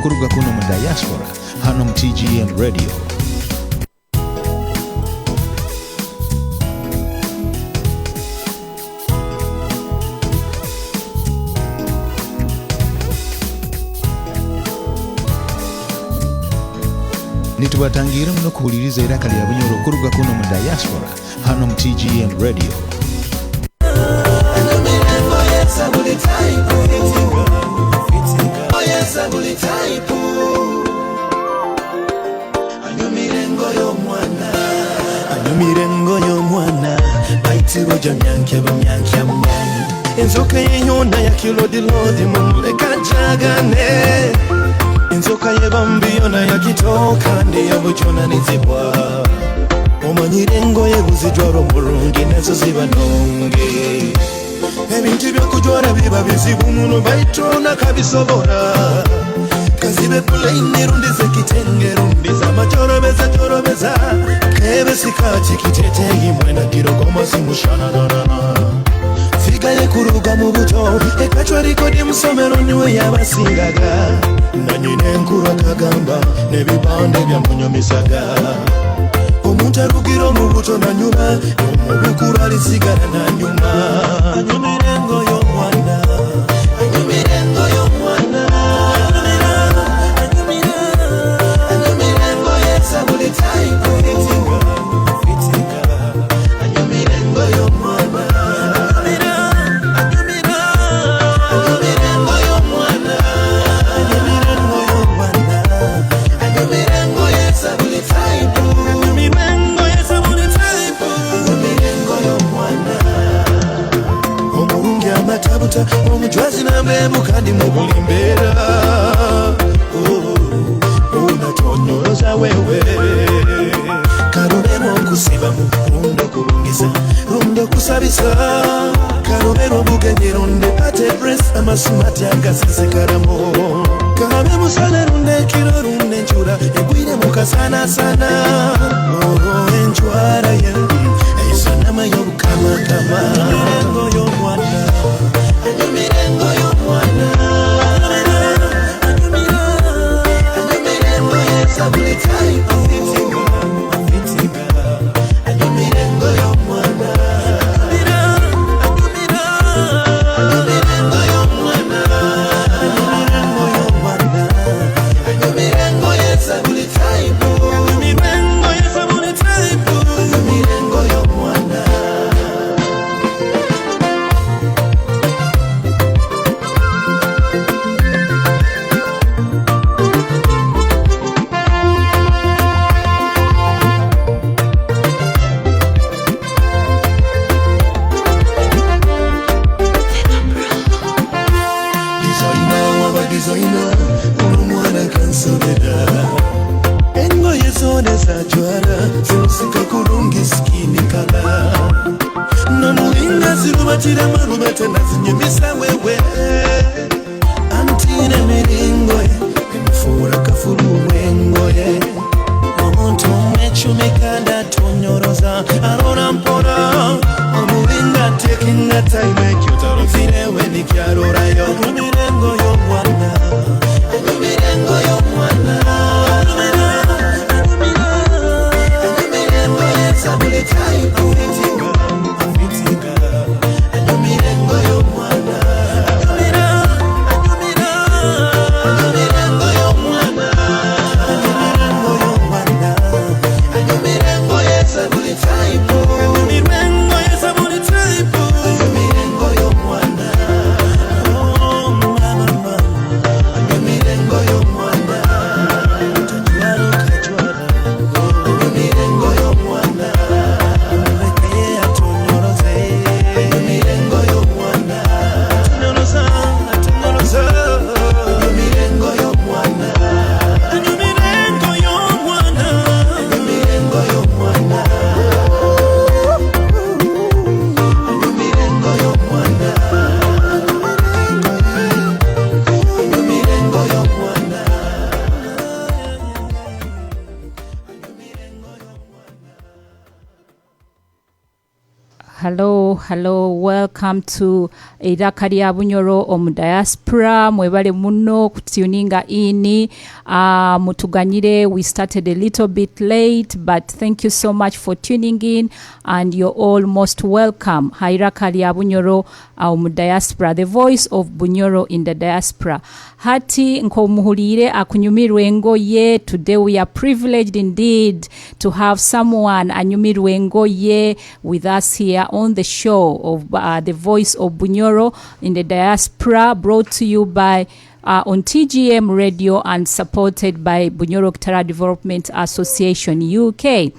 kuruga kuno mu Diaspora hano mu TGN Radio. Nitubatangira muno kuhuliriza iraka lya Bunyoro kuruga kuno mu Diaspora hano mu TGN Radio. Mirengo yo mwana baitiro jamyanke bamyanke mwanyi inzoka yeyona ya kilodilodi mumuleka jagane inzoka yebambiyona ya kitoka ndi ya bujona nizibwa omanyirengo yebuzijwaro murungi nazo ziba nonge ebintu byokujwara biba bizibu muno baitona kabisobora kazibe pulaini rundize kitenge rundiza majorobeza jorobeza kebe sikati kitete imwena kirogoma simushana na figaye kuruga mu buto ekachwa rikodi musomero niwe yabasingaga nanyine nkuru akagamba nebibande bya munyomisaga omuntu arugiro mu buto na nyuma omubukuru alisigara na nyuma anyumirengo yo mwana anyumirengo yo mwana anyumirengo yesabuli taipo omujwazi nambebu kandi mubulimbera unatonyoroza wewe karubero kusiba murundo kurungiza rundo kusabisa karubero bugenye runde ate press amasumati agasise karamo kabe musale runde kiro runde njura egwire mukasana sana enjwara ye eisanama yobukama kama mirengo yo mwana anyumirengo yo mwana anyumirengo yesabuli taipo anyumirengo yo mwana anyumirengo yo mwana anyumirengo yesabuli taipo anyumirengo yesabuli taipo anyumirengo yo mwana. Hello. Welcome to Iraka lya Bunyoro omu Diaspora. Mwebale muno kutuninga ini. Mutuganyire, we started a little bit late, but thank you so much for tuning in, and you're all most welcome. Iraka lya Bunyoro omu Diaspora, the voice of Bunyoro in the Diaspora. Hati nkomuhulire akunyumirwe engoye. Today we are privileged indeed to have someone anyumirwe engoye with us here on the show of the voice of Bunyoro in the Diaspora, brought to you by on TGM Radio and supported by Bunyoro Kitara Development Association UK.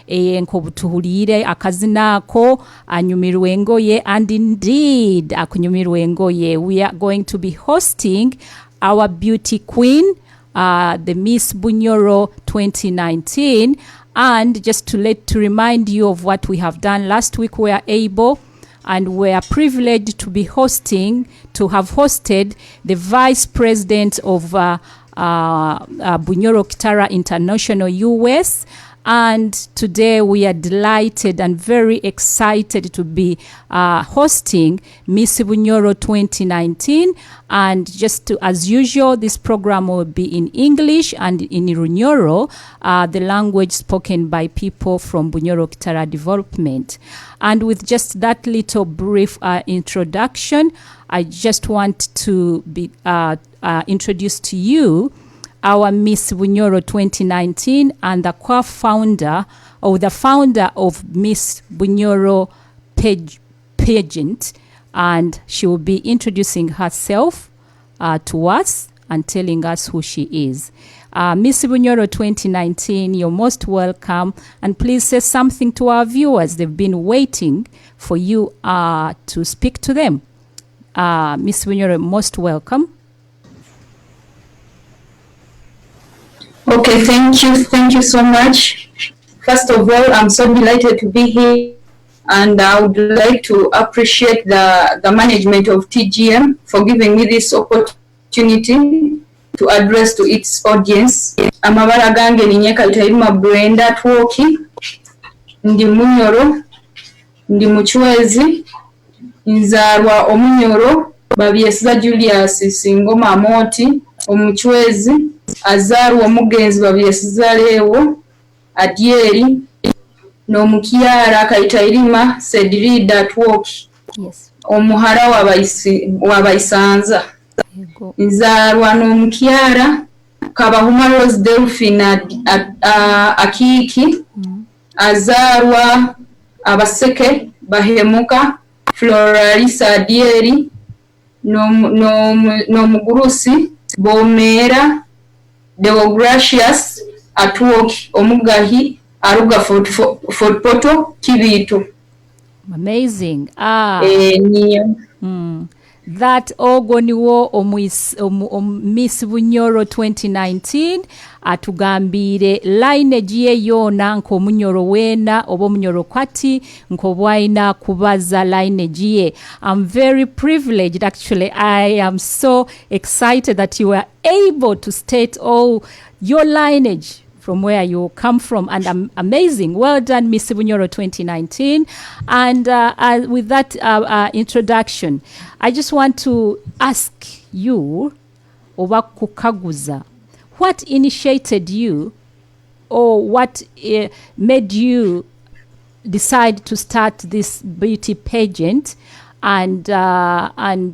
Nkobutuhulire akazina ko anyumirwe engoye, and indeed akunyumirwe engoye. We are going to be hosting our beauty queen, the Miss Bunyoro 2019. And just to remind you of what we have done last week, we are able and we are privileged to have hosted the Vice President of Bunyoro Kitara International US. And today we are delighted and very excited to be hosting Miss Bunyoro 2019. And as usual, this program will be in English and in Bunyoro, the language spoken by people from Bunyoro Kitara Development. And with just that little brief introduction, I just want to be introduce to you our Miss Bunyoro 2019 and the co-founder or the founder of Miss Bunyoro pageant, and she will be introducing herself to us and telling us who she is. Miss Bunyoro 2019, you're most welcome, and please say something to our viewers. They've been waiting for you to speak to them. Miss Bunyoro, most welcome. Okay, thank you so much. First of all, I'm so delighted to be here, and I would like to appreciate the management of TGM for giving me this opportunity to address to its audience. Amabara gange ni Kaitairima Brendah Atwoki, ndi Bunyoro, ndi muchwezi, nzarwa Omunyoro, babyesiza Julius Singoma Amoti, omuchwezi, azaru omugenzi babyesiza Lewo, Adieri, n'omukyala Kaitairima Atwoki. Yes. Omuhara w'abayisanza. Nzarwa n'omukyala Kabahuma Rose Delphine Akiki. Azarwa abaseke Bahemuka Floralisa Adieri, n'omugurusi Bomera Deogracious Atwoki omugahi aruga Fort Poto Kibiito. Amazing. That ogoniwo Miss Bunyoro 2019 atugambire lineage ye yona nko Munyoro wena obo Munyoro kwati nko bwaina kubaza lineage ye. I'm very privileged, actually. I am so excited that you were able to state all your lineage from where you come from, and amazing. Well done, Miss Bunyoro 2019. And with that introduction, I just want to ask you, Obakukaguza, what initiated you, or what made you decide to start this beauty pageant, and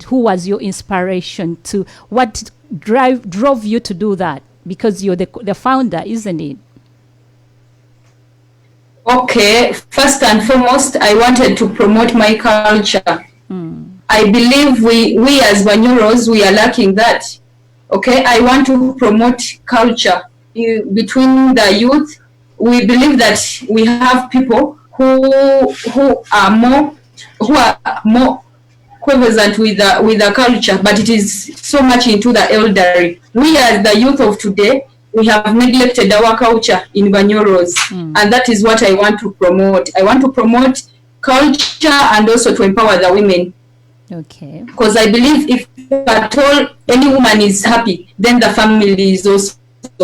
who was your inspiration to, what drove you to do that? Because you're the founder, isn't it? Okay, first and foremost, I wanted to promote my culture. I believe we as Bunyoros, we are lacking that. Okay, I want to promote culture between the youth. We believe that we have people who are more conversant with the culture, but it is so much into the elderly. We as the youth of today, we have neglected our culture in Bunyoros, and that is what I want to promote. I want to promote culture and also to empower the women. Okay. Because I believe if at all any woman is happy, then the family is also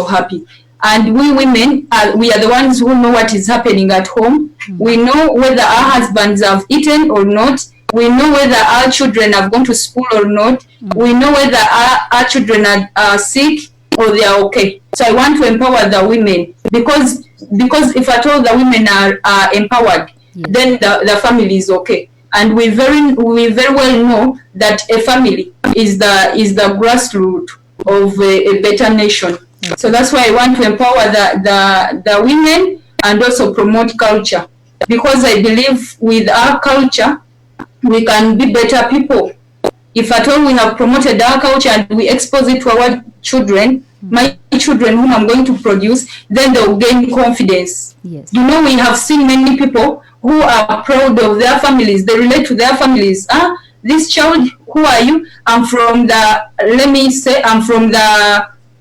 happy. And we women, we are the ones who know what is happening at home. We know whether our husbands have eaten or not. We know whether our children have gone to school or not. We know whether our children are sick or they are okay. So I want to empower the women, because if at all the women are empowered, then the family is okay. And we very well know that a family is the grassroots of a better nation. So that's why I want to empower the women and also promote culture, because I believe with our culture we can be better people. If at all we have promoted our culture and we expose it to our children, my children whom I'm going to produce, then they'll gain confidence. Yes. You know, we have seen many people who are proud of their families. They relate to their families. This child, who are you? I'm from the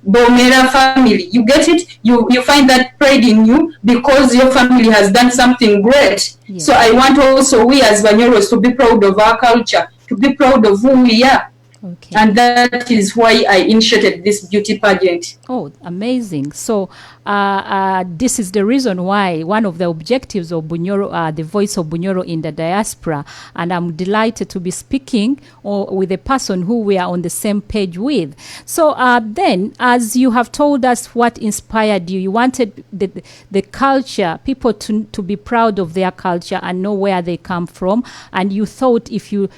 Bomera family. You get it? You find that pride in you because your family has done something great. Yes. So I want also we as Bunyoros to be proud of our culture, to be proud of who we are. Okay. And that is why I initiated this beauty pageant. Oh, amazing. So this is the reason why one of the objectives of Bunyoro, the voice of Bunyoro in the diaspora, and I'm delighted to be speaking with a person who we are on the same page with. So then, as you have told us what inspired you, you wanted the culture, people to be proud of their culture and know where they come from, and you thought if you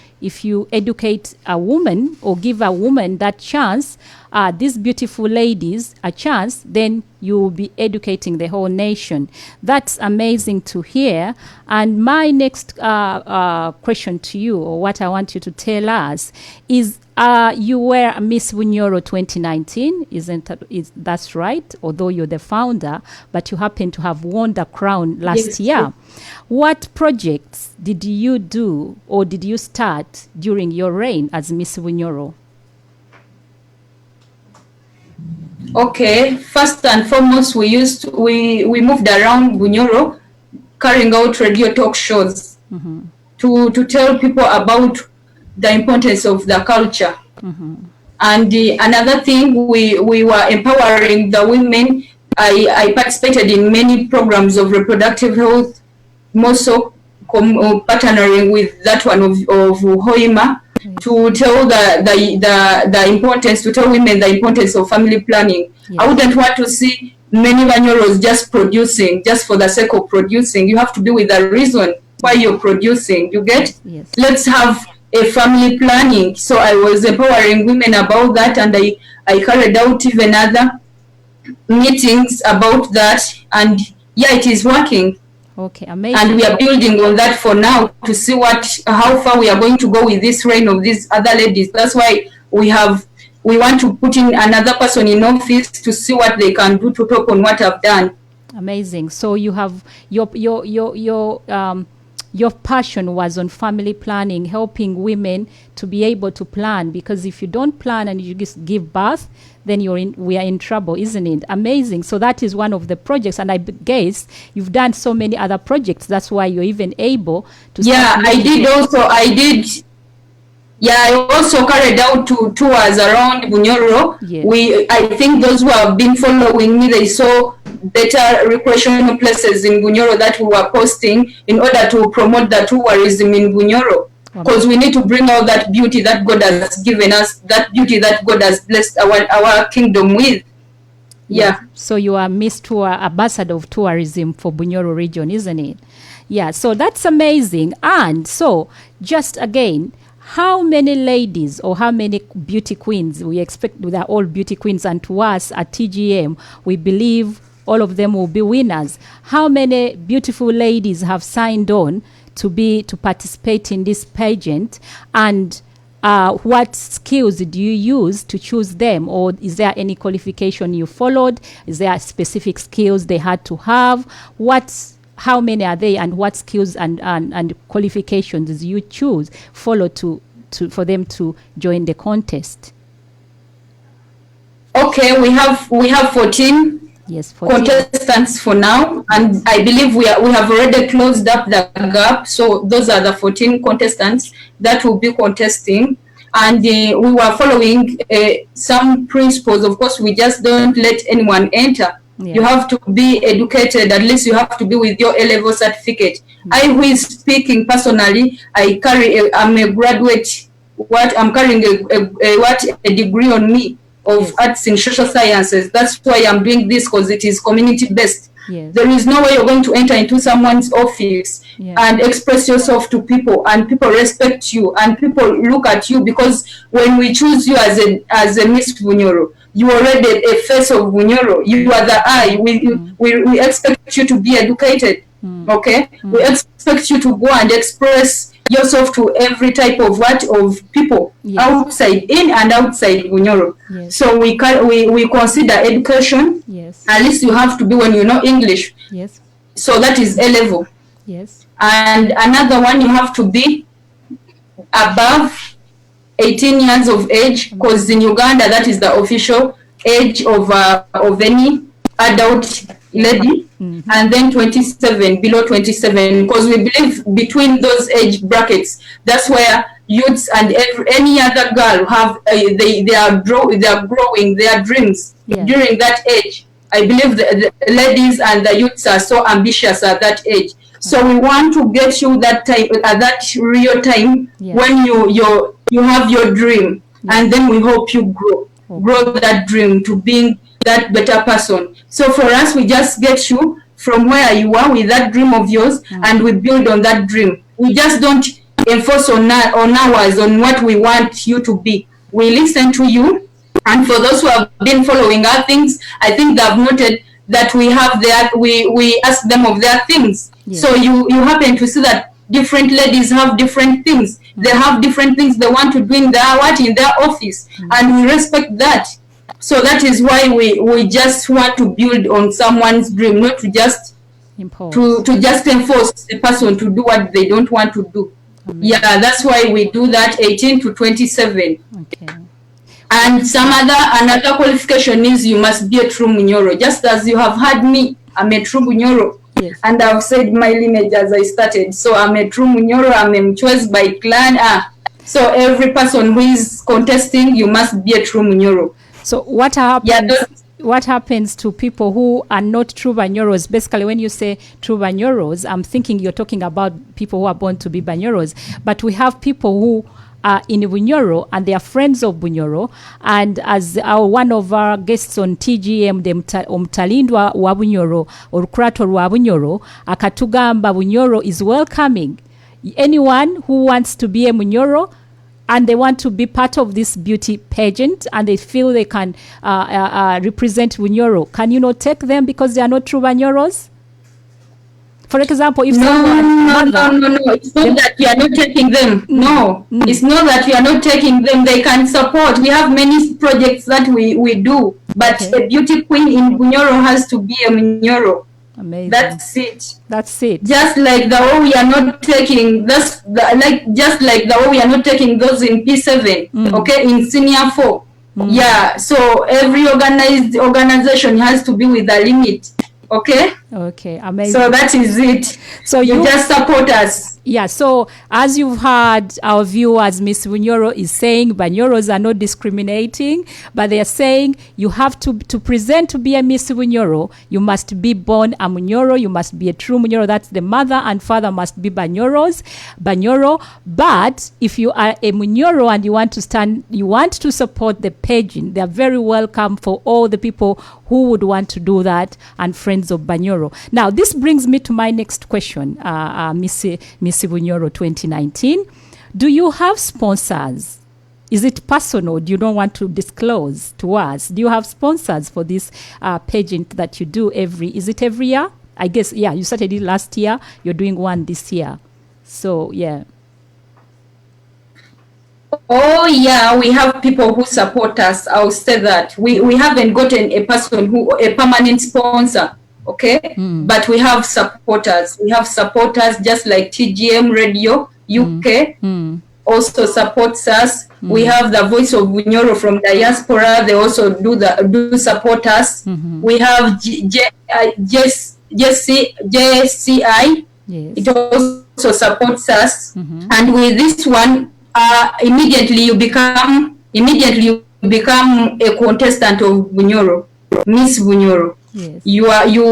educate a woman or give a woman that chance, these beautiful ladies a chance, then you will be educating the whole nation. That's amazing to hear. And my next question to you, or what I want you to tell us, is you were Miss Bunyoro 2019, that's right? Although you're the founder, but you happen to have won the crown last year. What projects did you do or did you start during your reign as Miss Bunyoro? Okay, first and foremost, we moved around Bunyoro, carrying out radio talk shows to tell people about the importance of the culture. And another thing, we were empowering the women. I participated in many programs of reproductive health, more so partnering with that one of Hoima, to tell the importance, to tell women the importance of family planning. Yes. I wouldn't want to see many Bunyoros just producing, just for the sake of producing. You have to be with a reason why you're producing. You get? Yes. Let's have a family planning. So I was empowering women about that, and I carried out even other meetings about that, and yeah, it is working. Okay, amazing. And we are building on that for now to see how far we are going to go with this reign of these other ladies. That's why we want to put in another person in office to see what they can do to talk on what I've done. Amazing. So you have your passion was on family planning, helping women to be able to plan, because if you don't plan and you just give birth, then we are in trouble, isn't it? Amazing. So that is one of the projects, and I guess you've done so many other projects. That's why you're even able to. Yeah, I also carried out tours around Bunyoro. Yes. I think those who have been following me, they saw better recreational places in Bunyoro that we were posting in order to promote the tourism in Bunyoro. Because we need to bring out that beauty that God has given us, that beauty that God has blessed our kingdom with. Yeah. So you are Miss Tour Ambassador of Tourism for Bunyoro region, isn't it? Yeah. So that's amazing. And so just again, how many ladies or how many beauty queens we expect? They're all beauty queens, and to us at TGM, we believe all of them will be winners. How many beautiful ladies have signed on to participate in this pageant, and what skills do you use to choose them, or is there any qualification you followed? Is there specific skills they had to have? How many are they, and what skills and qualifications do you follow for them to join the contest? Okay, we have 14. Yes, 14 contestants for now, and I believe we have already closed up the gap. So those are the 14 contestants that will be contesting, and we were following some principles. Of course, we just don't let anyone enter. You have to be educated. At least you have to be with your A-level certificate. I, who is speaking personally, I'm a graduate. I'm carrying a degree on me of arts in social sciences. That's why I'm doing this, because it is community based. There is no way you're going to enter into someone's office and express yourself to people, and people respect you, and people look at you, because when we choose you as a Miss Bunyoro, you are already a face of Bunyoro. You are the eye. We expect you to be educated. Okay, we expect you to go and express yourself to every type of people outside, in and outside Bunyoro. So we consider education. At least you have to be, when you know English. So that is A level. And another one, you have to be above 18 years of age, because in Uganda that is the official age of any adult lady. And then 27, below 27, because we believe between those age brackets, that's where youths and any other girl have they are growing their dreams during that age. I believe the ladies and the youths are so ambitious at that age. So we want to get you that time, at that real time, when you have your dream, and then we hope you grow that dream to being that better person. So for us, we just get you from where you are with that dream of yours, and we build on that dream. We just don't enforce on ours, on what we want you to be. We listen to you, and for those who have been following our things, I think they have noted that we have we ask them of their things. So you happen to see that different ladies have different things. They have different things they want to do in their office, and we respect that. So that is why we just want to build on someone's dream, not to just to just enforce the person to do what they don't want to do. That's why we do that 18 to 27. And another qualification is you must be a true Bunyoro. Just as you have had me, I'm a true Bunyoro. And I've said my lineage as I started. So I'm a true Bunyoro. I'm a choice by clan. So every person who is contesting, you must be a true Bunyoro. So what happens? What happens to people who are not true Bunyoros? Basically, when you say true Bunyoros, I'm thinking you're talking about people who are born to be Bunyoros. But we have people who are in Bunyoro and they are friends of Bunyoro. And as one of our guests on TGM, Omtalindwa wa Bunyoro, or Kurator wa Bunyoro, akatugamba Bunyoro is welcoming anyone who wants to be a Bunyoro, and they want to be part of this beauty pageant, and they feel they can represent Bunyoro. Can you not take them because they are not true Bunyoros? For example, if no, it's not that we are not taking them. It's not that we are not taking them. They can support. We have many projects that we do, but a beauty queen in Bunyoro has to be a Bunyoro. Amazing. That's it. Just like the way we are not taking just like the way we are not taking those in P7, okay, in senior 4. So every organization has to be with a limit. Okay, amazing. So that is it. So you just support us. So as you've heard, our viewers, Miss Bunyoro is saying Bunyoros are not discriminating, but they are saying you have to present to be a Miss Bunyoro, you must be born a Bunyoro, you must be a true Bunyoro. That's the mother and father must be Bunyoro. But if you are a Bunyoro and you want to support the pageant, they are very welcome for all the people who would want to do that, and friends of Bunyoro. Now, this brings me to my next question, Miss Bunyoro 2019. Do you have sponsors? Is it personal? You don't want to disclose to us? Do you have sponsors for this pageant that you do is it every year? I guess, you started it last year. You're doing one this year. So, we have people who support us. I'll say that. We haven't gotten a permanent sponsor, okay? But we have supporters. We have supporters just like TGM Radio UK also supports us. We have the Voice of Bunyoro from Diaspora. They also do support us. We have JCI. It also supports us. And with this one, immediately you become a contestant of Bunyoro, Miss Bunyoro. Yes. you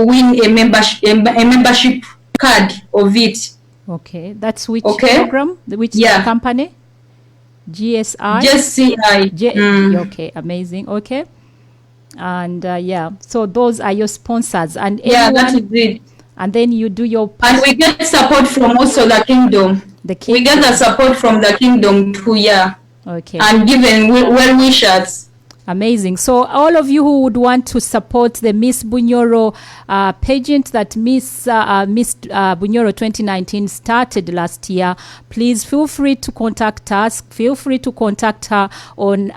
win a membership card of it. Okay. That's which Okay. program? Which Yeah. company? GSI? Just CI. Okay, amazing. Okay. And so those are your sponsors, and Yeah, that anyone, is it. and then you do your And we get support from also the kingdom. We get the support from the kingdom too, yeah. Okay. And given well wishers. Amazing. So all of you who would want to support the Miss Bunyoro pageant that Miss Bunyoro 2019 started last year, please feel free to contact us. Feel free to contact her on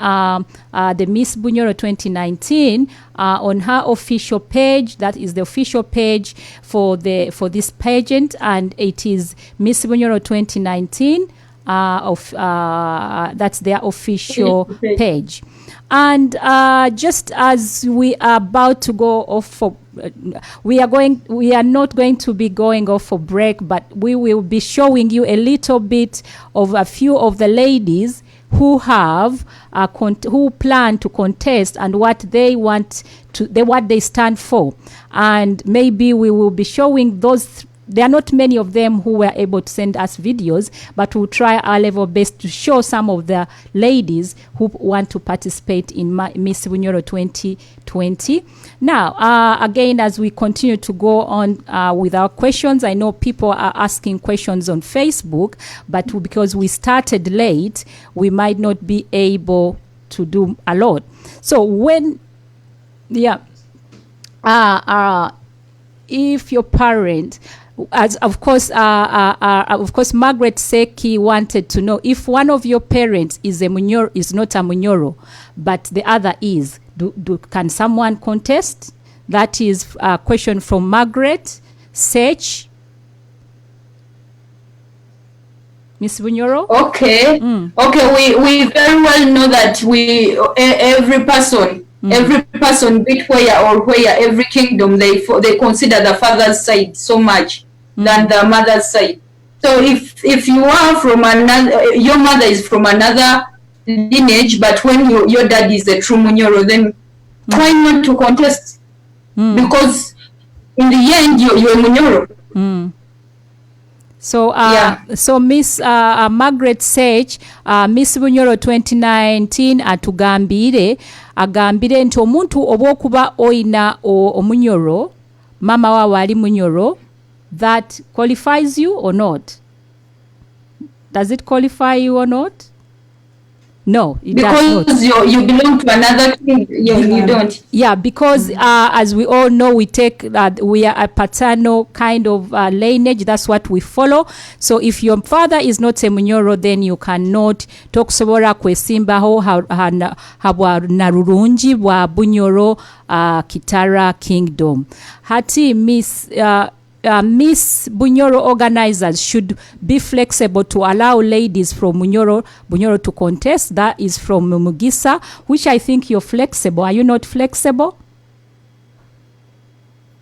the Miss Bunyoro 2019 on her official page. That is the official page for this pageant, and it is Miss Bunyoro 2019. That's their official page. And just as we are about to go off for, we are not going to be going off for break, but we will be showing you a little bit of a few of the ladies who have who plan to contest and what they want to, what they stand for, and maybe we will be showing those. There are not many of them who were able to send us videos, but we'll try our level best to show some of the ladies who want to participate in Miss Bunyoro 2020. Now, again, as we continue to go on with our questions, I know people are asking questions on Facebook, but because we started late, we might not be able to do a lot. So if your parent, as of course, Margaret Seki wanted to know if one of your parents is not a Bunyoro, but the other is. Can someone contest? That is a question from Margaret Seki. Miss Bunyoro? Okay. Okay, we very well know that every person, be it where every kingdom, they consider the father's side so much than the mother's side. So if you are from another, your mother is from another lineage, but when your dad is a true Bunyoro, then try not to contest, because in the end you're a Bunyoro. So, so Miss Margaret Sage, Miss Bunyoro 2019 agambire nti omuntu obwokuba oina omunyoro, mama wawe ali munyoro, that qualifies you or not? Does it qualify you or not? No, it does not. Because you belong to another king, you don't. Yeah, because as we all know, we are a paternal kind of lineage. That's what we follow. So if your father is not a Bunyoro, then you cannot tokusobola kwesimbaho habwa narurungi bwa Bunyoro Kitara Kingdom. Hati Miss Bunyoro organizers should be flexible to allow ladies from Bunyoro to contest. That is from Mugisa, which I think you're flexible. Are you not flexible?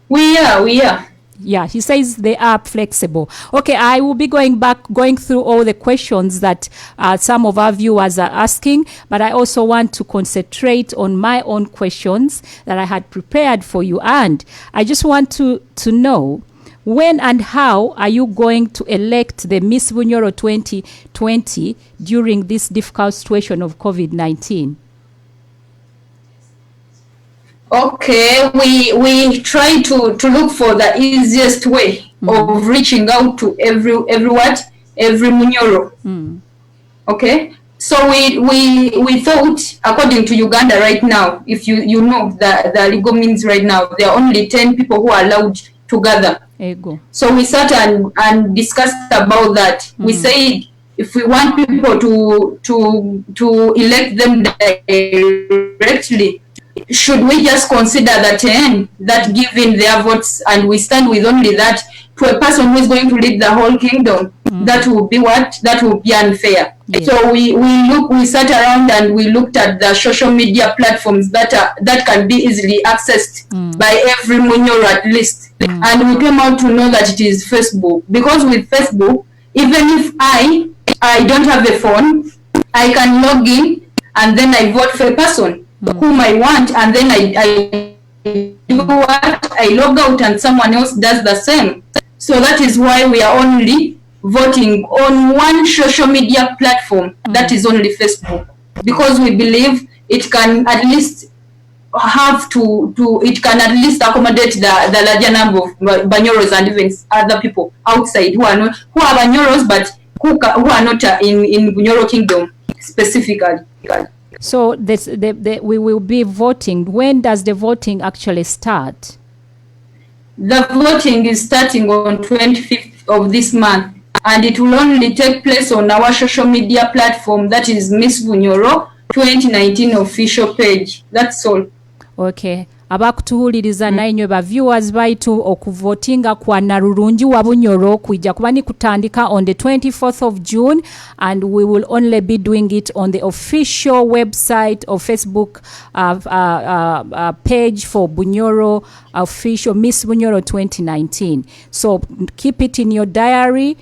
We are. Yeah, he says they are flexible. Okay, I will be going through all the questions that some of our viewers are asking, but I also want to concentrate on my own questions that I had prepared for you. And I just want to know, when and how are you going to elect the Miss Bunyoro 2020 during this difficult situation of COVID-19? Okay, we try to look for the easiest way of reaching out to every Bunyoro. Okay, so we thought, according to Uganda right now, if you know the legal means right now, there are only 10 people who are allowed to gather. Ego. So we sat and discussed about that. We said if we want people to elect them directly, should we just consider the 10 that give in their votes and we stand with only that to a person who is going to lead the whole kingdom? That will be what? That will be unfair. Yeah. So we sat around and we looked at the social media platforms that can be easily accessed by every Bunyoro at least. And we came out to know that it is Facebook. Because with Facebook, even if I don't have a phone, I can log in and then I vote for a person whom I want, and then I do what? I log out and someone else does the same. So that is why we are only voting on one social media platform, that is only Facebook, because we believe it can at least it can at least accommodate the larger number of Bunyoros and even other people outside who are Bunyoros but who are not in Bunyoro Kingdom specifically. So we will be voting. When does the voting actually start? The voting is starting on 25th of this month, and it will only take place on our social media platform, that is Miss Bunyoro 2019 official page. That's all. Okay. Abakutuhuliriza nainywe ba viewers baitu okuvotinga kwa narurungi wa Bunyoro kuija kubani kutandika on the 24th of June, and we will only be doing it on the official website or Facebook page for Bunyoro official Miss Bunyoro 2019. So keep it in your diaries.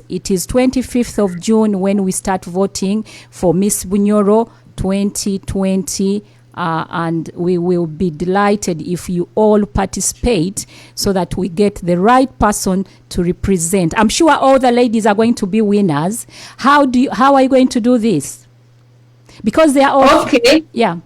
It is 25th of June when we start voting for Miss Bunyoro 2020. And we will be delighted if you all participate so that we get the right person to represent. I'm sure all the ladies are going to be winners. How are you going to do this? Because they are all... Okay. Yeah.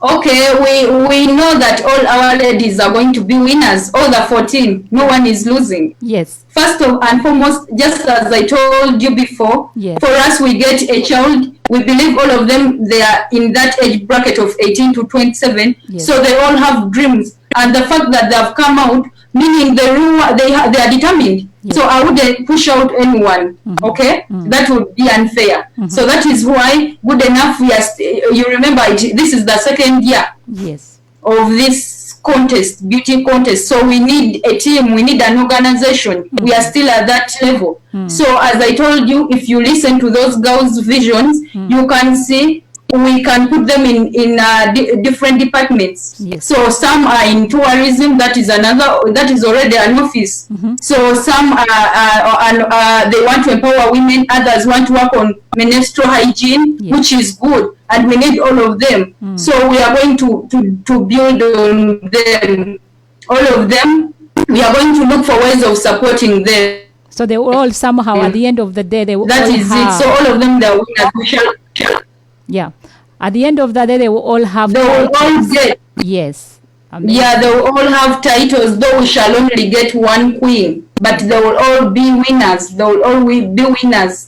Okay, we know that all our ladies are going to be winners. All the 14. No one is losing. Yes. First and foremost, just as I told you before, yes, for us, we get a child. We believe all of them, they are in that age bracket of 18 to 27. Yes. So they all have dreams. And the fact that they have come out, meaning they are determined. Yes. So I wouldn't push out anyone, okay? That would be unfair. So that is why, good enough, you remember, this is the second year, yes, of this contest, beauty contest. So we need a team, we need an organization. We are still at that level. So as I told you, if you listen to those girls' visions, you can see we can put them in different departments. Yes. So some are in tourism, that is already an office. So some they want to empower women, others want to work on menstrual hygiene, yes, which is good, and we need all of them. So we are going to build on them, all of them. We are going to look for ways of supporting them. So they will all somehow, at the end of the day, they will that all is have... it. So all of them, they are winners. Yeah. At the end of the day, they will all have... They will all get... Yes. Amazing. Yeah, they will all have titles, though we shall only get one queen. But they will all be winners. They will all be winners.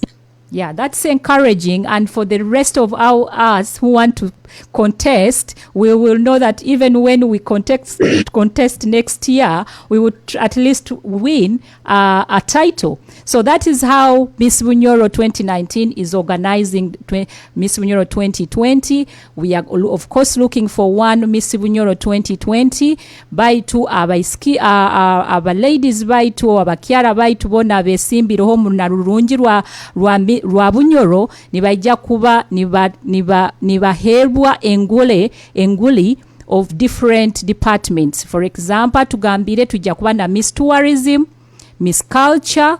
Yeah, that's encouraging. And for the rest of us who want to contest, we will know that even when we contest next year, we would at least win a title. So that is how Miss Bunyoro 2019 is organizing Miss Bunyoro 2020. We are, of course, looking for one Miss Bunyoro 2020. Baitu aba ladies baitu abakyala baitu bona besimbireho mu narurungi rwa Bunyoro nibaija kuba nibaherwa enguli of different departments. For example, tugambire tujja kuba na Miss Tourism, Miss Culture,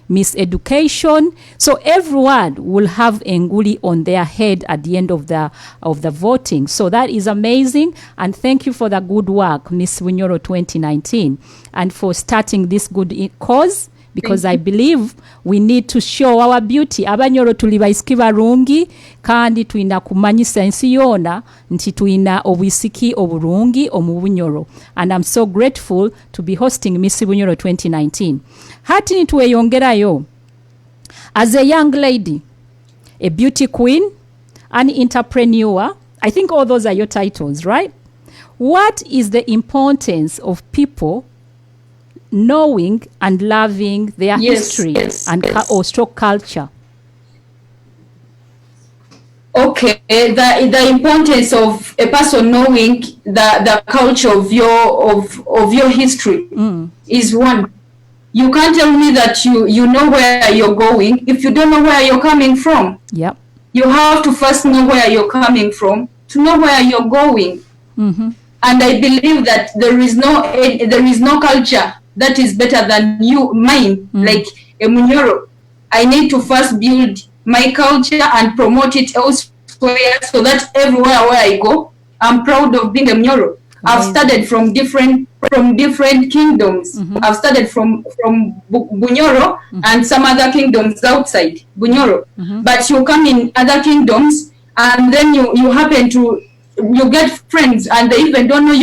Miss Education. So everyone will have enguli on their head at the end of the voting. So that is amazing, and thank you for the good work, Miss Bunyoro 2019, and for starting this good cause. Because I believe we need to show our beauty. Abanyoro tuli baisiki barungi kandi tuina kumanyisa ensi yona nti tuina obwisiki oburungi omu Bunyoro. And I'm so grateful to be hosting Miss Bunyoro 2019. Hati nituweyongerayo. As a young lady, a beauty queen, an entrepreneur, I think all those are your titles, right? What is the importance of people knowing and loving their history and or stroke culture? Okay, the importance of a person knowing the culture of your history is one. You can't tell me that you know where you're going if you don't know where you're coming from. Yep. You have to first know where you're coming from to know where you're going. And I believe that there is no culture that is better than mine, like a Bunyoro. I need to first build my culture and promote it elsewhere so that everywhere where I go, I'm proud of being a Bunyoro. I've studied from different kingdoms. I've studied from Bunyoro and some other kingdoms outside Bunyoro. But you come in other kingdoms and then you happen to get friends and they even don't know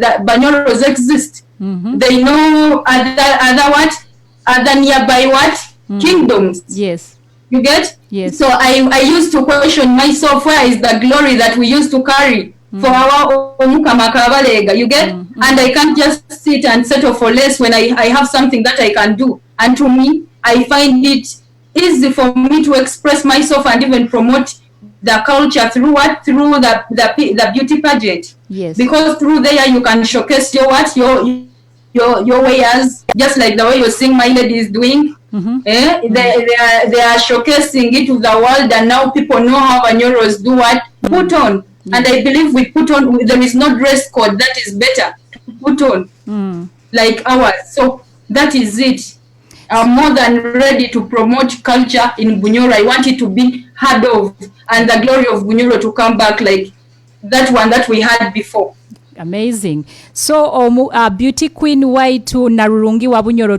that Bunyoros exist. They know other nearby kingdoms. Yes. You get? Yes. So I used to question myself, where is the glory that we used to carry for our Omukama. You get? And I can't just sit and settle for less when I have something that I can do. And to me, I find it easy for me to express myself and even promote the culture through the beauty pageant. Yes. Because through there you can showcase your wares, just like the way you're seeing my lady is doing. They are showcasing it to the world, and now people know how Bunyoros do what? Put on. And I believe we put on, there is no dress code that is better to put on like ours. So that is it. I'm more than ready to promote culture in Bunyoro. I want it to be heard of and the glory of Bunyoro to come back like that one that we had before. Amazing. So beauty queen waitu narurungi wa Bunyoro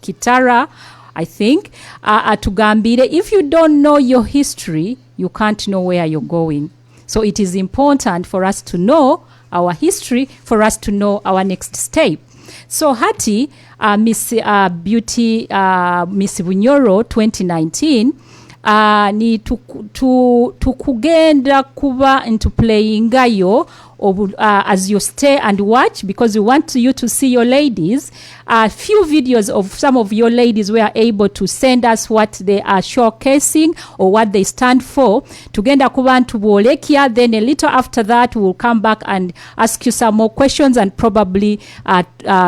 Kitara, I think, atugambire, if you don't know your history, you can't know where you're going. So it is important for us to know our history, for us to know our next step. So Hati, Miss Beauty, Miss Bunyoro 2019, ni tukugenda kuba into playing gayo as you stay and watch, because we want you to see your ladies. A few videos of some of your ladies were able to send us what they are showcasing or what they stand for. Tugenda kuba ntubolekia, then a little after that we'll come back and ask you some more questions and probably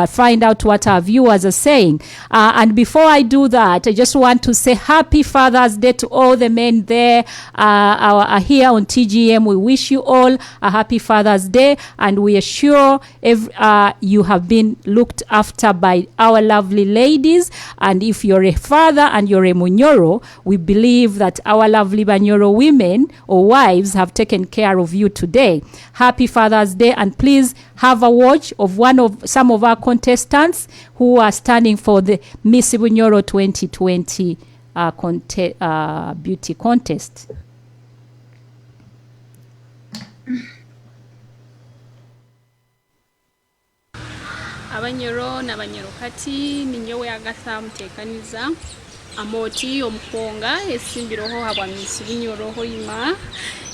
find out what our viewers are saying. And before I do that, I just want to say Happy Father's Day to all the men there here on TGM. We wish you all a happy Father's Day, and we are sure you have been looked after by our lovely ladies. And if you're a father and you're a Bunyoro, we believe that our lovely Bunyoro women or wives have taken care of you today. Happy Father's Day, and please have a watch of some of our contestants who are standing for the Miss Bunyoro 2020 beauty contest. Abanyoro n'abanyarukati ninyowe agatha mutekaniza amoti omukonga esimbiroho habwa Miss Bunyoro hoima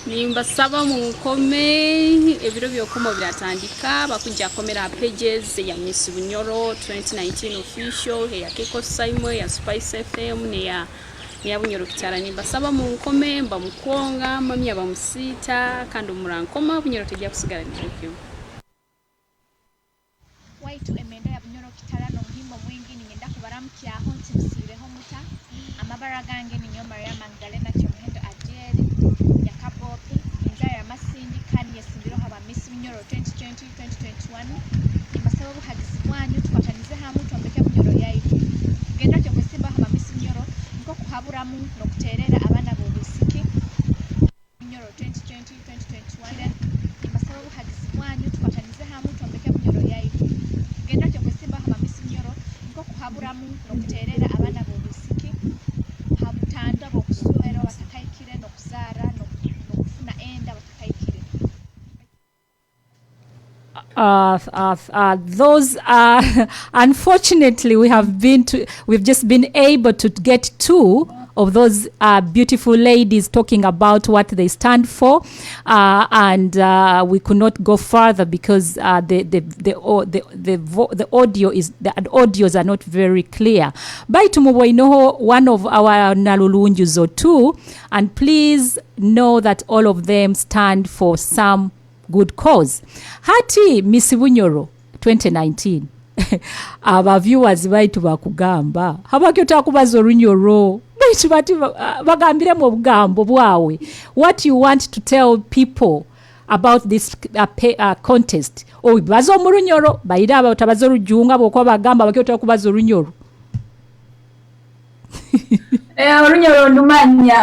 nimba saba mu nkome ebiro byokomo biratandika bakujja komera pages ya Miss Bunyoro 2019 official ya Keko Simon ya Spice FM ne ya Bunyoro Kitara. Nimba saba mu nkome mba mukonga mami abamusita kandi umurankoma Bunyoro tejja kusigala n'ekyo. Waitu emenda ya Bunyoro Kitara no muhimbo mwingi ningenda kubaramukya aho nsibusireho muta amabara gange ninyo Maria Magdalena Chomuhendo Ajeri Yakabopi inzara ya Masindi kandi yasimbiro haba Miss Bunyoro 2020-2021 nimasaba buhagizi bwanyu twatanize hamwe twambeke Bunyoro yaitu genda cyo kwesimba haba Miss Bunyoro niko kuhaburamu no kuterera abana bobusiki Bunyoro 2020-2021 nimasaba buhagizi bwanyu twatanize hamwe twambeke Bunyoro yaitu genda cyo kwesimba haba Miss Bunyoro niko kuhaburamu no kuterera abana bobusiki habutanda bokusuhera batakayikire no kuzara no kufuna enda batakayikire. Those unfortunately we've just been able to get two of those beautiful ladies talking about what they stand for, and we could not go further because the audios are not very clear. By tumuboinoho one of our nalulunjuzo too, and please know that all of them stand for some good cause. Hati Miss Bunyoro 2019 aba viewers baitu bakugamba habakyota kubaza Bunyoro baitu bati bagambire mu bugambo bwawe. What you want to tell people about this contest? Bazo mu Bunyoro bayira abatabazo rujunga bokwa bagamba bakyota kubaza Bunyoro.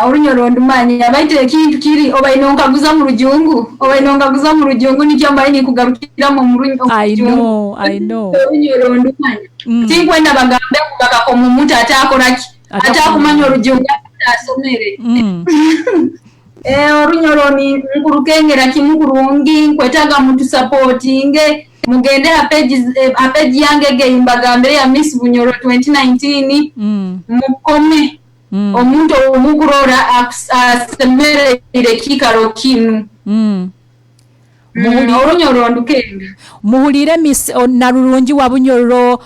Olunyoro ndumanya baite ekintu kiri oba inonkaguza mu rujungu nikyo mbaye nikugarukira mu rujungu. I know Olunyoro ndumanya tinkwenda bagambe kubaka mu muntu atakoraki atakumanya orujungu atasomere. Olunyoro ni nkurukengera kimukurungi nkwetaga muntu supportinge mugende page yange geimbagambe ya Miss Bunyoro 2019 mukome omuntu omukurora asemere kikaro kinu. Olunyoro ndukenda muhulire Miss Narurungi wa Bunyoro.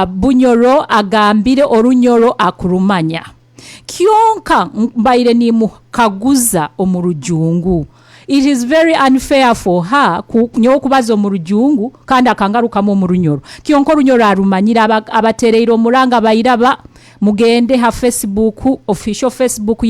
Bunyoro agambire Olunyoro akurumanya kyonka mbaire ni mukaguza omurujungu. It is very unfair for her kunyo kubaza omurujungu kandi akangaruka mu Runyoro. Kyonko Runyoro arumanyira abatereiro omuranga bayiraba mugende ha Facebook, official Facebook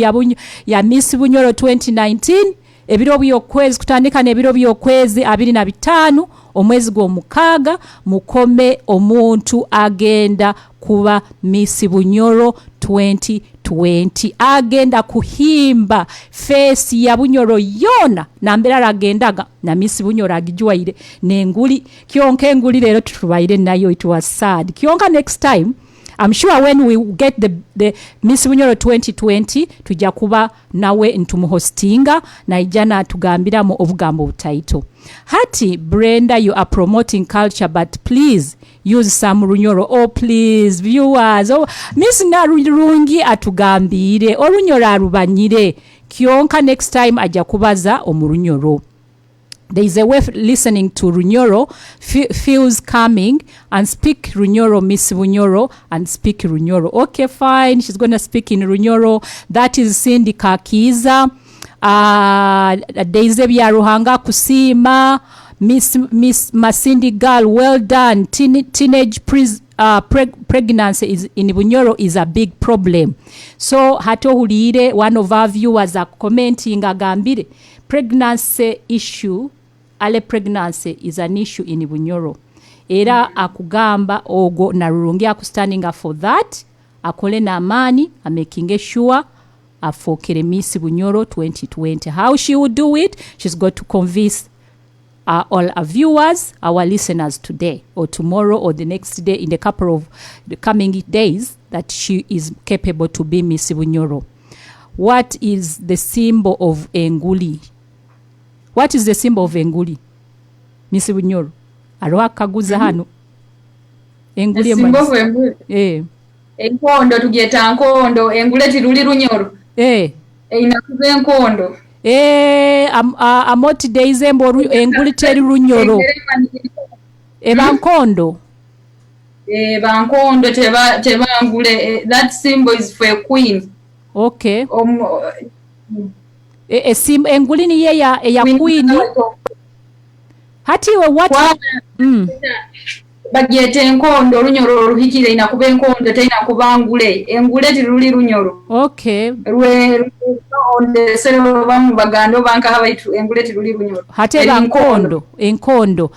ya Miss Bunyoro 2019. Ebiro byokwezi kutandika nebiro byokwezi 25 omwezi gw'omukaaga mukome omuntu agenda kuba Miss Bunyoro 2020 agenda kuhimba face ya Bunyoro yona nambera agendaga na Miss Bunyoro agijwaire nenguli kyonka enguli lero tutubaire nayo. It was sad. Kyonka next time I'm sure when we get the Miss Bunyoro 2020 tujja kuba nawe ntumuhostinga na ijana tugambira mu obugambo butaito. Hati Brenda, you are promoting culture, but please use some Runyoro. Oh please viewers, Miss Narurungi atugambire Orunyoro arubanyire kyonka next time ajja kubaza omurunyoro. There is a way of listening to Runyoro, feels calming, and speak Runyoro, Miss Bunyoro, and speak Runyoro. Okay, fine. She's going to speak in Runyoro. That is Cindy Kakiza. Daisy Ruhanga Kusima. Miss Masindi girl, well done. Teenage pregnancy is in Bunyoro is a big problem. So hato hulire, one of our viewers are commenting agambire pregnancy issue. Ale pregnancy is an issue in Bunyoro. Era akugamba ogo Narurungi standing up for that. Akole na amani, making sure afokere Miss Bunyoro 2020. How she would do it? She's got to convince all our viewers, our listeners today or tomorrow or the next day in the couple of the coming days that she is capable to be Miss Bunyoro. What is the symbol of Enguli? What is the symbol of Enguli? Miss Bunyoro. Aroha kaguza hano. Enguli the symbol of Enguli. Enkondo tugeta nkondo engule tiruli Runyoro. Inakuze enkondo. Amoti deize mboru enguli teri Runyoro. Bankondo. Bankondo teba ngule. That symbol is for a queen. Okay. Enguli ni ye ya queen. Hati we what? Bagete enkondo Runyoro ruhikire inakuba enkondo tena kubangule engule tiruli Runyoro. Okay. Rwe onde sero bamu bagando banka habaitu engule tiruli Runyoro. Hate enkondo.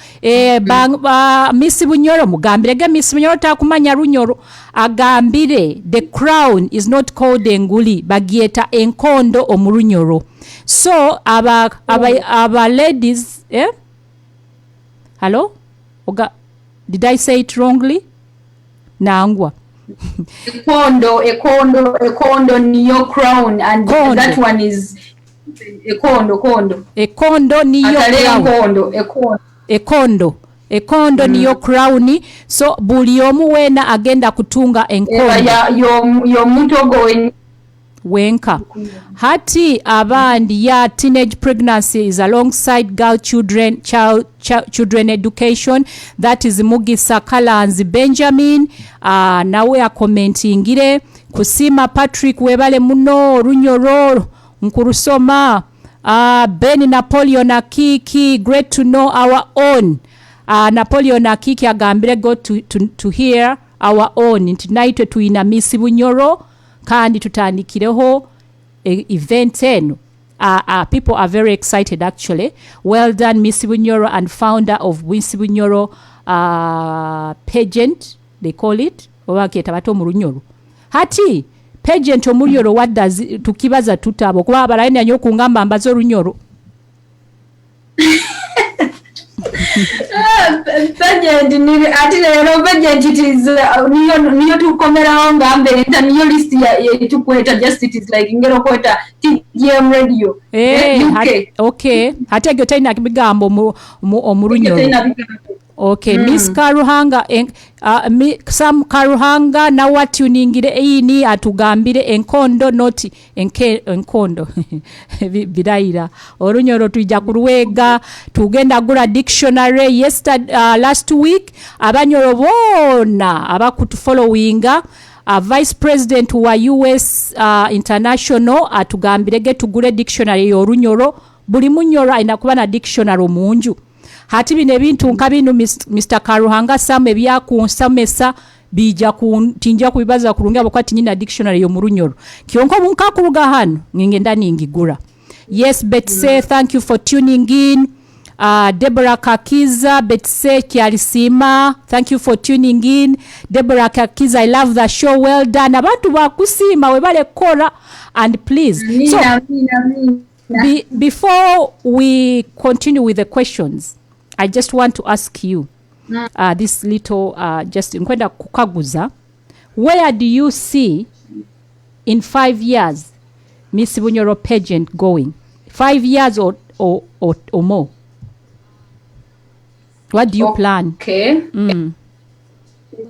Miss Bunyoro mugambire ge Miss Bunyoro takumanya Runyoro agambire the crown is not called enguli bagieta enkondo omurunyoro. So aba ladies Hello? Did I say it wrongly? Nangwa. Ekondo niyo crown and kondo. That one is kondo. Ekondo niyo crown. Ekondo niyo crown. So buli omu wena agenda kutunga enkondo. Yo mutogo wenka. Hati abandi ya teenage pregnancy is alongside girl children education. That is Mugisa Kalanzi Benjamin. Nawe a commentingire Kusima Patrick webale muno Runyoro Nkurusoma. Ben Napoleon Akiki, great to know our own. Napoleon Akiki agambire go to hear our own. Tonight to ina Miss Bunyoro kandi tutandikireho event eno. People are very excited actually. Well done Miss Bunyoro and founder of Miss Bunyoro pageant, they call it. Owaketa bato mu Runyoro. Hati pageant omunyoro what does tukibaza tutabo kuba abalayini anyo kungamba mbazo olunyoro pageant ni ati lero pageant it is niyo tukomeraho ngambe niyo list ya tukweta just it is like ngero kweta TGM radio okay hata gyo taina kibigambo omurunyoro okay Miss Karuhanga Sam Karuhanga na watu ningire ini atugambire enkondo noti enkondo bidaira orunyoro tuija kuruwega tugenda gura dictionary yesterday last week abanyoro bona abakutu followinga Vice President wa US International atugambirege tugure dictionary yorunyoro buli munyoro inakuba na dictionary munju hati bine bintu nkabinu Mr. Karuhanga Sam byakunsamesa bija kuntinja kubibaza kurunga bakati nyina dictionary yo murunyoro kionko munkakuruga hano ngingenda ningigura. Yes, Betse, thank you for tuning in. Deborah Kakiza, Betse Kialisima, thank you for tuning in. Deborah Kakiza, I love the show, well done. Abantu bakusima webale kora and please. Before we continue with the questions, I just want to ask you this little just nkwenda kukaguza, where do you see in 5 years Miss Bunyoro pageant going? 5 years or more? What do you plan? Okay.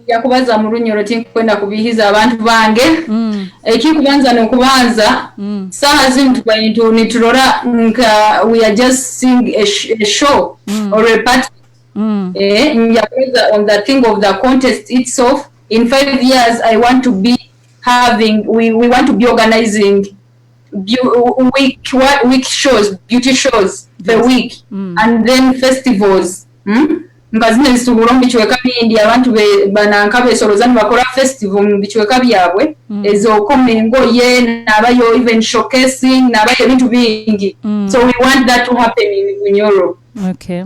Yakubaza mu Runyoro tinkwenda kubihiza abantu bange. Ekikubanza nokubanza saha zintu bayintu niturora nka we are just seeing a show or a party. Yakubaza on the thing of the contest itself. In 5 years I want to be having we want to be organizing week shows, beauty shows the week and then festivals. Mbazine zituburo mbichweka bindi abantu banankabe sorozani bakora festival mbichweka byabwe ezo komengo ye nabayo even showcasing nabayo bintu bingi. So we want that to happen in Bunyoro. Okay.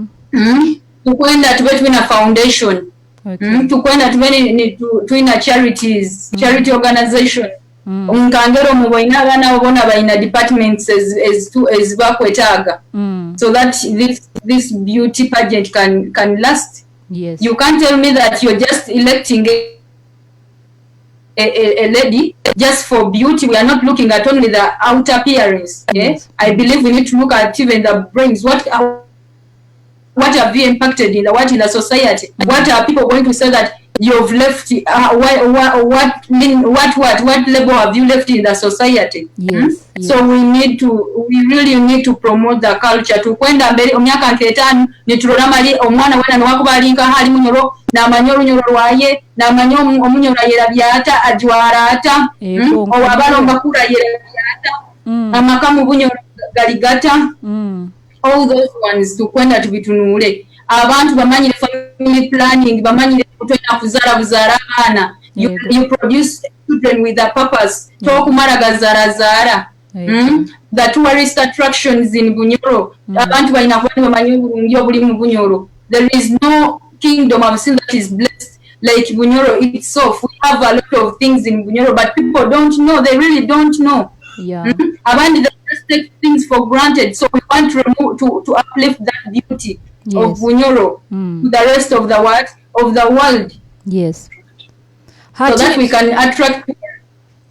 Tukwenda tube na foundation. Okay. Tukwenda tube na charities, charity organization. Nkangero muboina abana obona baina departments as bakwetaga. So that this beauty pageant can last. Yes. You can't tell me that you're just electing a lady just for beauty. We are not looking at only the outer appearance. Yes. I believe we need to look at even the brains. What have you impacted in the society? What are people going to say that you've left? What level have you left in the society? Yes. Yes. So we really need to promote the culture. Tukwenda mbere omyaka 5 niturora mali omwana wena nwakubalinga hali munyoro na manyoro nyoro waye na manyo omunyoro yera byata ajwara ata obabalo mbakura yera byata amakamu bunyoro galigata all those ones tukwenda tubitunule abantu bamanyire family planning bamanyire kutwena kuzara buzara bana you produce children with a purpose tokumara gazara the tourist attractions in Bunyoro abantu balina kwani bamanyi bulungi obuli mu Bunyoro. There is no kingdom I've seen that is blessed like Bunyoro itself. We have a lot of things in Bunyoro but people don't know, they really don't know. Yeah. Abandi they just take things for granted, so we want to uplift that beauty of Bunyoro to the rest of the world. Yes. So that we can attract people.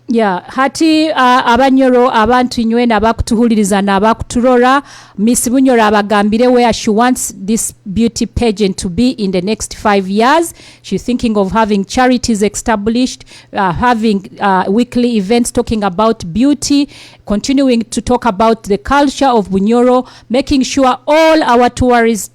Yeah, hati abanyoro abantu nywena abakutuhuliriza na abakuturora Miss Bunyoro abagambire where she wants this beauty pageant to be in the next 5 years. She's thinking of having charities established, having weekly events talking about beauty, continuing to talk about the culture of Bunyoro, making sure all our tourist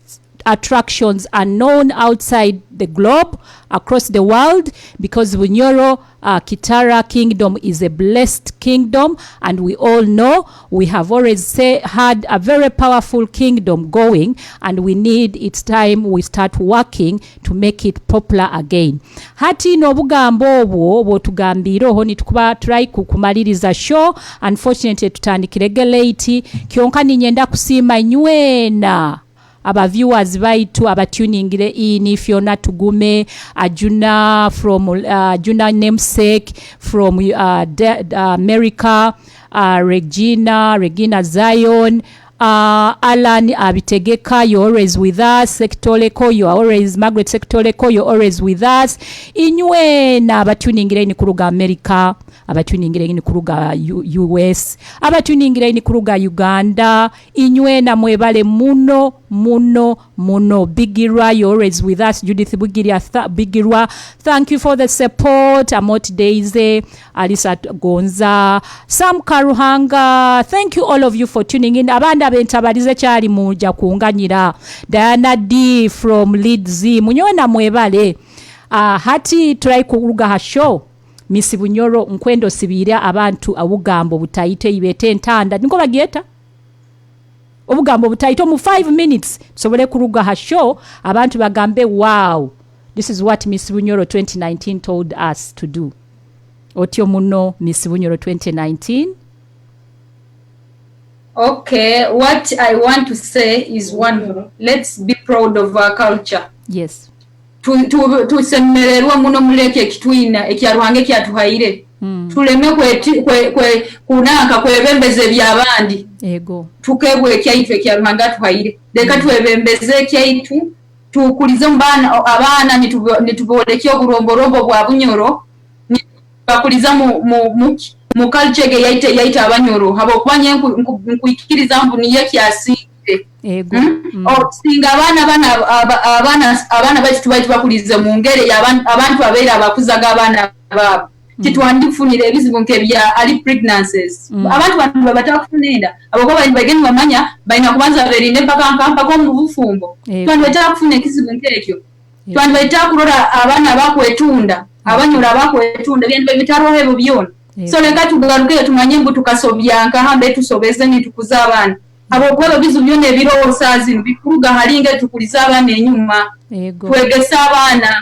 attractions are known outside the globe, across the world, because Bunyoro Kitara Kingdom is a blessed kingdom, and we all know we have always had a very powerful kingdom going, and we need, it's time we start working to make it popular again. Hati no bugambo obwo tugambiroho nitukuba try kukumaliriza show. Unfortunately tutandikire late kyonka ninyenda kusima nywena aba viewers baitu abatuningire in Fiona Tugume, Ajuna from Ajuna namesake from America, Regina Zion, Alan Abitegeka, you're always with us. Sectoleko, you're always Margaret Sectoleko, you're always with us. Inywe na abatuningire ni kuruga America, abatuningire ni kuruga US, abatuningire ni kuruga Uganda. Inywe na mwebale muno. Bigirwa, you're always with us. Judith Bigirwa, thank you for the support. Amot Daisy, Alisa Gonza, Sam Karuhanga, thank you all of you for tuning in. Abanda bentabalize chali muja kuunganyira. Diana D from Leeds, munyona mwebale. Hati try kuruga ha show. Miss Bunyoro nkwendo sibira abantu abugambo butayite ibete ntanda. Niko bagieta? Obugambo butaito mu 5 minutes sobole kuruga ha show abantu bagambe wow, this is what Miss Bunyoro 2019 told us to do. Otyo muno Miss Bunyoro 2019. Okay, what I want to say is one, let's be proud of our culture. Yes. Tusemererwa muno muleke kitwina ekyaruhange kyatuhaire. Tuleme kunaka kwebembeze byabandi. Ego. Tukebwe kyaitu kyaruhanga tuhaire. Leka twebembeze kyaitu tukulize abana nitubolekyo oburomborombo bwa Bunyoro bakuliza mu culture yaita Abanyoro habo kubanye nkuyikiriza mbu niye kyasite. Ego. Singa abana baitu bakulize mu ngere abantu abeera abakuzaga abana babo. Titwandifunire ebizibu nkebya ali pregnancies. Abantu batakufunenda abako bageni bamanya baina kubanza berinde mpaka ko mu bufumbo. Twandibeta kufuna ekizibu nkekyo. Twandibeta kurora abana bakwetunda, Abanyoro bakwetunda byende bitaro hebo byona. So leka tugaruke tumanye mbu tukasobyanka hambe tusobeze ni tukuza abana. Abako bizibu byone biro sazi bikuruga halinge tukuliza abana enyuma. Twegesa abana.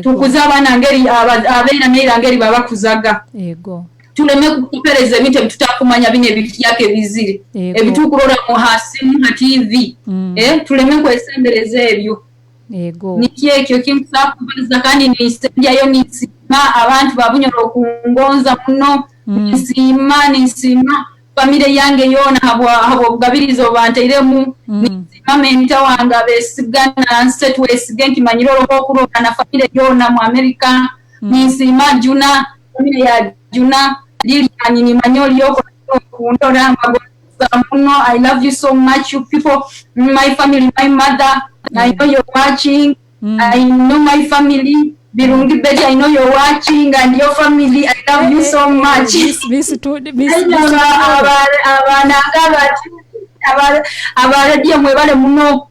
Tukuza abana ngeri abena nera ngeri babakuzaga. Ego. Tuleme kupereza ebintu tutakumanya bine byake bizire. Ebitukurora mu hasi mu TV. Tuleme kwesembereza ebyo. Ego. Nikyekyo kimsakubaza kandi nisembyayo nisima abantu babunyoro kungonza muno. Nisima family yange yona habo bugabirizo banteiremu. Menta wanga besigana nsetu esigenki manyiroro okuroka na family yona mu America. Nisima Juna family ya Juna Lilian ni manyoli yoko kundora muno. I love you so much, you people, my family, my mother. I know you're watching. I know my family. Birungi Betty, I know you're watching, and your family. I love you so much. Miss Abaradia mwebale muno.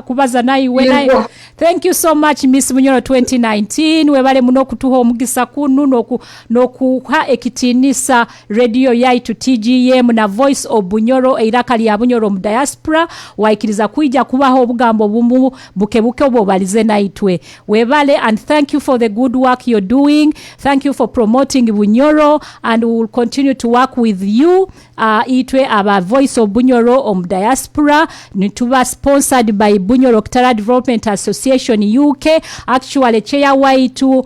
Kubaza nayi wenayi. Thank you so much Miss Bunyoro 2019. Webale muno kutuho omugisa kunu nokuha ekitinisa radio yaitu TGM na Voice of Bunyoro eiraka lya Bunyoro mu Diaspora waikiriza kuija kubaho obugambo bumu bukebuke obobalize naitwe. Webale, and thank you for the good work you're doing. Thank you for promoting Bunyoro, and we will continue to work with you. Itwe aba Voice of Bunyoro mu Diaspora nituba sponsored by Bunyoro Kitara Development Association UK. Actually chair waitu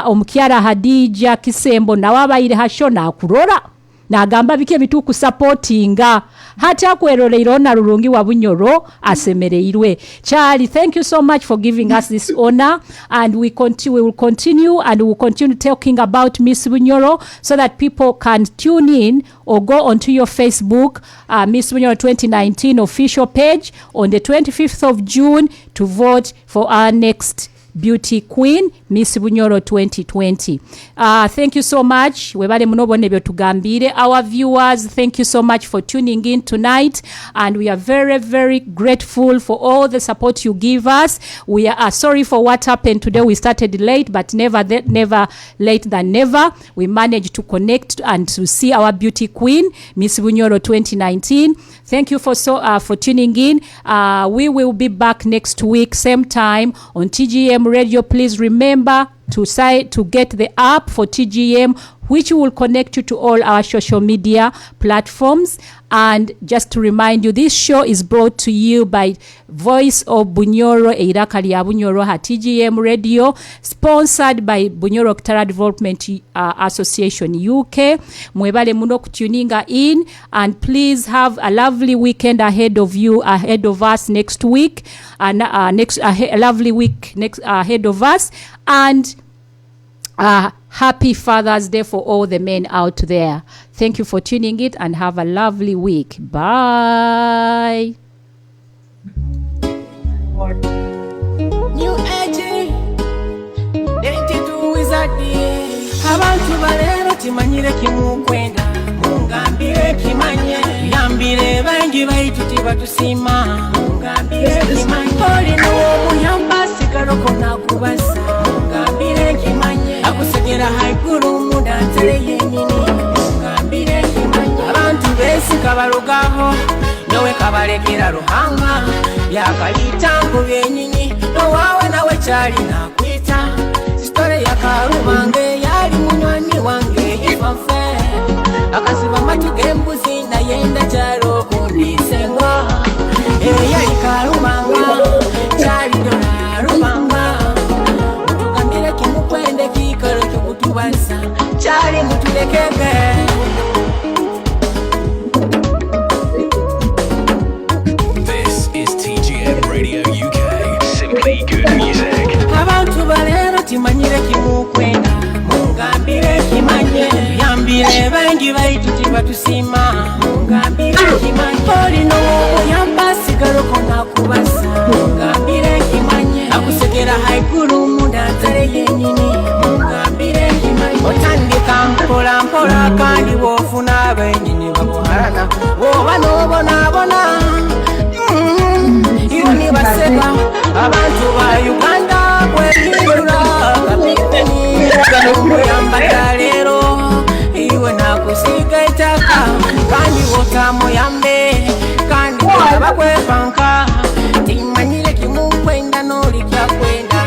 omukyala Hadija Kisembo na wabaire hasho na kurora na agamba bike bitu supportinga hata kwerolero na rurungi wa Bunyoro asemereirwe. Charlie, thank you so much for giving us this honor, and we will continue talking about Miss Bunyoro so that people can tune in or go onto your Facebook Miss Bunyoro 2019 official page on the 25th of June to vote for our next Beauty Queen, Miss Bunyoro 2020. Thank you so much. Webale munobone byo tugambire. Our viewers, thank you so much for tuning in tonight, and we are very, very grateful for all the support you give us. We are sorry for what happened today. We started late, but never late than never. We managed to connect and to see our Beauty Queen, Miss Bunyoro 2019. Thank you for tuning in. We will be back next week, same time on TGM Radio. Please remember to get the app for TGM which will connect you to all our social media platforms. And just to remind you, this show is brought to you by Voice of Bunyoro, Eiraka lya Bunyoro ha TGM Radio, sponsored by Bunyoro Kitara Development Association UK. Mwebale muno kutuninga in, and please have a lovely weekend ahead of you, ahead of us next week, and a lovely week next ahead of us, and happy Father's Day for all the men out there. Thank you for tuning in, and have a lovely week. Bye. New age, do is a day. Abantu balero timanyire kimukwenda, mungambire kimanye, yambire bangi bayituti batusima, mungambire kimanye, oli no muyamba sigaroko nakubasa, mungambire kimanye, akusegera haiguru mudanzere yenini, mungambire kimanye, abantu besi kabarugaho, nowe kabarekera ruhanga, yakalitangu byenyinyi, nowawe nawe chali nakwita, story yakarumange yali munywani wange ifanfe, akasiba matugembuzi na yenda charo kundisenga, yali karumanga, chali dona rumanga, mutukambire kimukwende kikaro kyokutubasa, chali mutulekeke. Radio UK, simply good music. Abantu balero timanyire kimukwenda, mungambire kimanye, yambire bangi bayituti batusima, mungambire kimanye, oli no yamba sigaroko nakubasa, mungambire kimanye, akusegera haiguru mudanzare yenyini, mungambire kimanye, otandika mpola mpola kandi wofuna benyini bakuharana, woba nobonabona, Yoni baseba, abantu ba Uganda kwehindura kapiteni, kanumuyamba kalero, iwe nakusiga itaka, kandi wotamo yambe, kandi wotaba kwepanka, timanyire kimukwenda noli kya kwenda,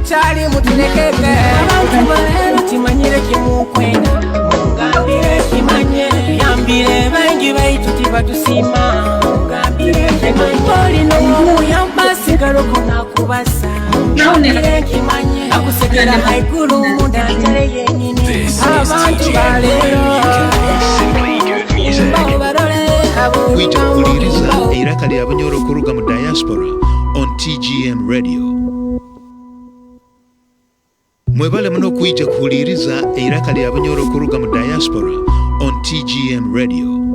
chali mutulekeke, abantu balero timanyire kimukwenda, mungambire kimanye, yambire bangi bayituti batusima, mungambire kimanye, oli no yamba sigaroko nakubasa, mungambire kimanye, akusegera haiguru mudanzare yenyini, abantu balero, Simply good music. Kuija kukuliriza Eiraka lya Bunyoro kuruga mu Diaspora on TGM Radio. Mwebale muno kuija kukuliriza Eiraka lya Bunyoro kuruga mu Diaspora on TGM Radio.